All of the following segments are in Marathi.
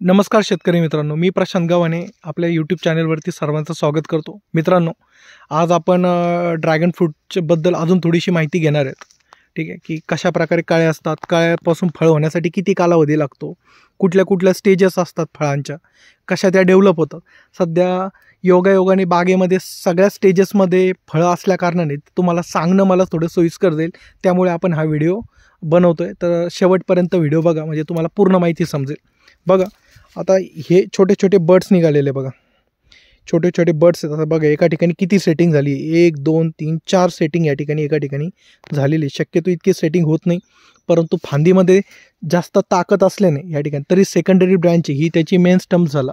नमस्कार शेतकरी मित्रांनो, मी प्रशांत गव्हाणे आपल्या यूट्यूब चॅनलवरती सर्वांचं स्वागत करतो। मित्रांनो, आज आपण ड्रॅगन फ्रूटच्या बद्दल अजून थोडीशी माहिती घेणार आहेत। ठीक आहे, की कशा प्रकारे काळे असतात, काळ्यापासून फळ होण्यासाठी किती कालावधी लागतो, कुठल्या कुठल्या स्टेजेस असतात फळांच्या, कशा त्या डेव्हलप होतात। सध्या योगायोगाने बागेमध्ये सगळ्या स्टेजेसमध्ये फळं असल्या कारणाने तुम्हाला सांगणं मला थोडं सोयीस्कर जाईल, त्यामुळे आपण हा व्हिडिओ बनवतोय। तर शेवटपर्यंत व्हिडिओ बघा, म्हणजे तुम्हाला पूर्ण माहिती समजेल। बघा, आता हे छोटे छोटे बर्ड्स निघालेले बघा, छोटे छोटे बर्ड्स आहेत। आता बघा एका ठिकाणी किती सेटिंग झाली, 1 2 3 4 सेटिंग या ठिकाणी एका ठिकाणी झालेली। शक्यतो इतकी सेटिंग होत नाही, परंतु फांदीमध्ये जास्त ताकद असल्याने या ठिकाणी तरी सेकंडरी ब्रँच ही त्याची मेन स्टंप झाला,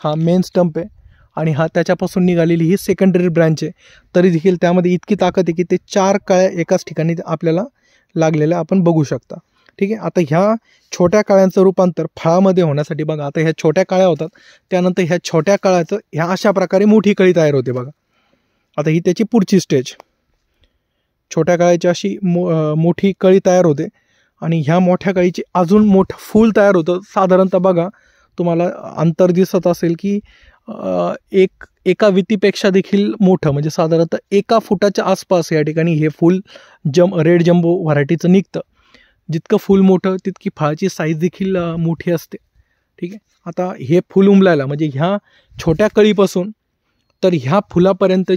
हा मेन स्टंप आहे आणि हा त्याच्यापासून निघालेली ही सेकंडरी ब्रँच आहे। तरी देखील त्यामध्ये इतकी ताकद आहे की ते 4 काळ्या एकाच ठिकाणी आपल्याला लागलेल्या आपण बघू शकता। ठीक आहे, आता ह्या छोट्या काळ्यांचं रूपांतर फळामध्ये होण्यासाठी बघा, आता ह्या छोट्या काळ्या होतात, त्यानंतर ह्या छोट्या काळ्याचं ह्या अशा प्रकारे मोठी कळी तयार होते बघा। आता ही त्याची पुढची स्टेज, छोट्या काळ्याची अशी मोठी कळी तयार होते आणि ह्या मोठ्या कळीची अजून मोठं फूल तयार होतं। साधारणतः बघा तुम्हाला अंतर दिसत असेल की एका वितीपेक्षा देखील मोठं, म्हणजे साधारणतः 1 फुटाच्या आसपास या ठिकाणी हे फूल रेड जम्बो व्हरायटीचं निघतं। जितकं फूल मोठं तितकी फळाची साईज देखील मोठी असते। ठीक आहे, आता हे फूल उमलायला म्हणजे ह्या छोट्या कळीपासून तर ह्या फुलापर्यंत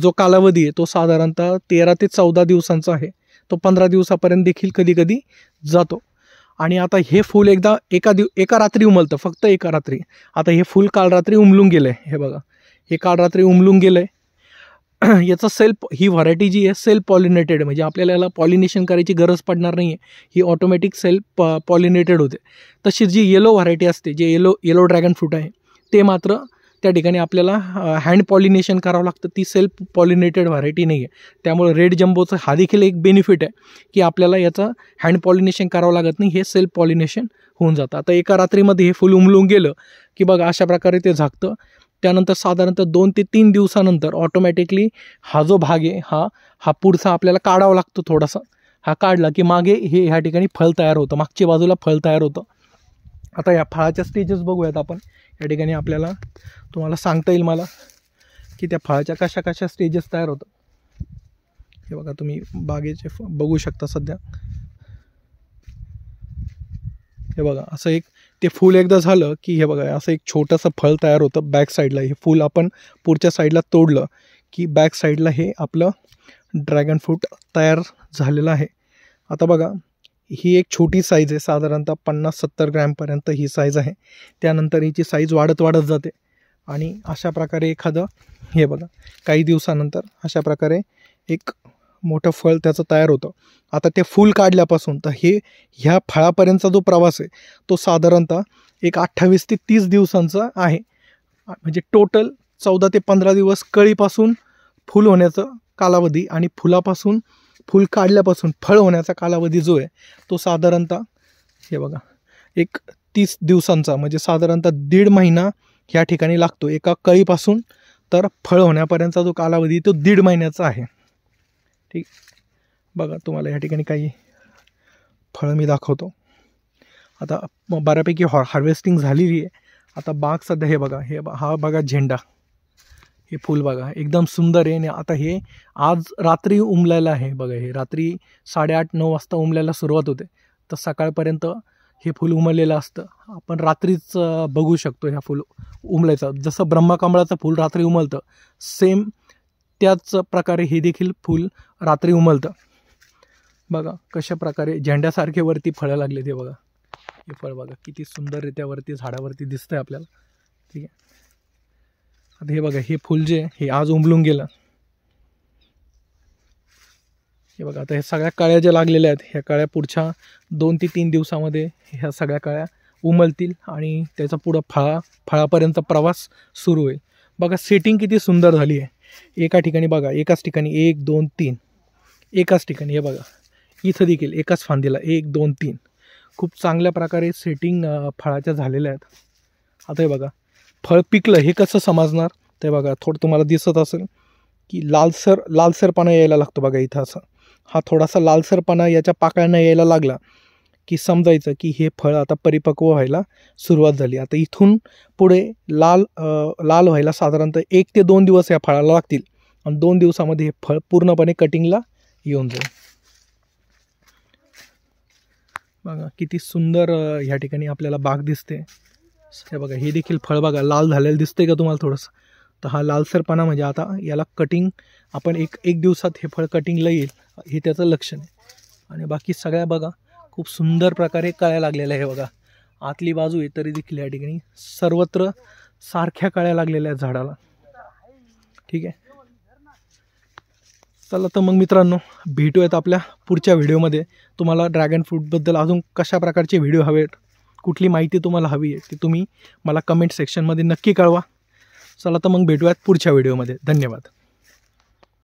जो कालावधी आहे तो साधारणतः 13 ते 14 दिवसांचा आहे। तो 15 दिवसापर्यंत देखील कधी कधी जातो। आणि आता हे फूल एकदा एका रात्री उमलतं, फक्त एका रात्री। आता हे फूल काल रात्री उमलून गेलं आहे, हे बघा हे काल रात्री उमलून गेलं आहे। याचा ही व्हरायटी जी आहे सेल्फ पॉलिनेटेड, म्हणजे आपल्याला याला पॉलिनेशन करायची गरज पडणार नाही आहे, ही ऑटोमॅटिक सेल्फ पॉलिनेटेड होते। तशी जी येलो व्हरायटी असते, जे येलो ड्रॅगन फ्रूट आहे, ते मात्र त्या ठिकाणी आपल्याला हँड पॉलिनेशन करावं लागतं, ती सेल्फ पॉलिनेटेड व्हरायटी नाही आहे। त्यामुळे रेड जम्बोचं हा देखील एक बेनिफिट आहे की आपल्याला याचं हँड पॉलिनेशन करावं लागत नाही, हे सेल्फ पॉलिनेशन होऊन जातं। आता एका रात्रीमध्ये हे फूल उमलून गेलं की बघा अशा प्रकारे ते झाकतं। त्यानंतर साधारणतः 2 ते 3 दिवसानंतर ऑटोमॅटिकली हा जो भाग आहे हा पुढचा आपल्याला काढावा लागतो थोडासा। हा काढला की मागे हे ह्या ठिकाणी फळ तयार होतं, मागच्या बाजूला फळ तयार होतं। आता या फळाच्या स्टेजेस बघूयात आपण। या ठिकाणी आपल्याला तुम्हाला सांगता येईल मला की त्या फळाच्या कशा कशा स्टेजेस तयार होतात। हे बघा तुम्ही बागेचे बघू शकता सध्या, हे बघा असं एक ते फूल एकदा झालं की हे बघा असं एक छोटंसं फळ तयार होतं बॅक साईडला। हे फूल आपण पुढच्या साईडला तोडलं की बॅक साईडला हे आपलं ड्रॅगन फ्रूट तयार झालेलं आहे। आता बघा ही एक छोटी साईज आहे, साधारणतः 50-70 ग्रॅमपर्यंत ही साईज आहे। त्यानंतर हिची साईज वाढत जाते आणि अशा प्रकारे एखादं हे बघा काही दिवसानंतर अशा प्रकारे एक मोठं फळ त्याचं तयार होतं। आता ते फूल काढल्यापासून तर ह्या फळापर्यंतचा जो प्रवास आहे तो साधारणतः एक 28 ते 30 दिवसांचा आहे, म्हणजे टोटल 14 ते 15 दिवस कळीपासून फूल होण्याचा कालावधी आणि फुलापासून फूल काढल्यापासून फळ होण्याचा कालावधी जो आहे तो साधारणतः हे बघा एक 30 दिवसांचा, म्हणजे साधारणतः 1.5 महिना ह्या ठिकाणी लागतो एका कळीपासून तर फळ होण्यापर्यंतचा जो कालावधी तो 1.5 महिन्याचा आहे। ठीक, बघा तुम्हाला या ठिकाणी काही फळं मी दाखवतो। आता बऱ्यापैकी हार्वेस्टिंग झालेली आहे। आता बाग सध्या हे बघा, हा बघा झेंडा, हे फूल बघा एकदम सुंदर आहे आणि आता हे आज रात्री उमलायला आहे बघा। हे रात्री 8:30-9 वाजता उमलायला सुरुवात होते, तर सकाळपर्यंत हे फूल उमललेलं असतं। आपण रात्रीच बघू शकतो ह्या फूल उमलायचं, जसं ब्रह्मकमळाचं फूल रात्री उमलतं सेम त्याच प्रकारे हे देखील फूल रात्री उमलतं। बघा कशा प्रकारे झेंड्यासारखे वरती फळं लागले, ते बघा हे फळ बघा किती सुंदररित्या वरती झाडावरती दिसतंय आपल्याला। ठीक आहे, आता हे बघा हे फूल जे हे आज उमलून गेलं, हे बघा आता हे सगळ्या कळ्या ज्या लागलेल्या आहेत ह्या कळ्या पुढच्या 2 ते 3 दिवसामध्ये ह्या सगळ्या कळ्या उमलतील आणि त्याचा पुढं फळापर्यंत प्रवास सुरू होईल। बघा सेटिंग किती सुंदर झाली आहे। एका ठिकाणी बघा, एकाच ठिकाणी 1 2 3 एकाच ठिकाणी, हे बघा इथं देखील एकाच फांदीला 1 2 3 खूप चांगल्या प्रकारे सेटिंग फळाच्या झालेल्या आहेत। आता हे बघा फळ पिकलं हे कसं समजणार, ते बघा थोडं तुम्हाला दिसत असेल की लालसरपणा यायला लागतो बघा इथं। असं हा थोडासा लालसरपणा याच्या पाकळ्यांना यायला लागला की समजायचं की हे फळ आता परिपक्व व्हायला सुरुवात झाली. आता इथून पुढे लाल व्हायला साधारणतः 1 ते 2 दिवस या फळाला लागतील आणि 2 दिवसामध्ये हे फळ पूर्णपणे कटिंगला येऊन जाईल. बघा किती सुंदर ह्या ठिकाणी आपल्याला बाग दिसते. हे बघा, हे देखील फळ बघा लाल झालेलं दिसतंय का तुम्हाला थोडंसं? तर हा लालसरपणा म्हणजे आता याला कटिंग आपण एक दिवसात हे फळ कटिंगला येईल हे त्याचं लक्षण आहे. आणि बाकी सगळ्या बघा खूप सुंदर प्रकारे कळ्या लागलेल्या आहे. बघा आतली बाजू आहे तरी देखील या ठिकाणी सर्वत्र सारख्या कळ्या लागलेल्या आहेत झाडाला. ठीक आहे, चला तर मग मित्रांनो, भेटूयात आपल्या पुढच्या व्हिडिओमध्ये. तुम्हाला ड्रॅगन फ्रूटबद्दल अजून कशा प्रकारचे व्हिडिओ हवेत, कुठली माहिती तुम्हाला हवी आहे ती तुम्ही मला कमेंट सेक्शनमध्ये नक्की कळवा. चला तर मग भेटूयात पुढच्या व्हिडिओमध्ये. धन्यवाद.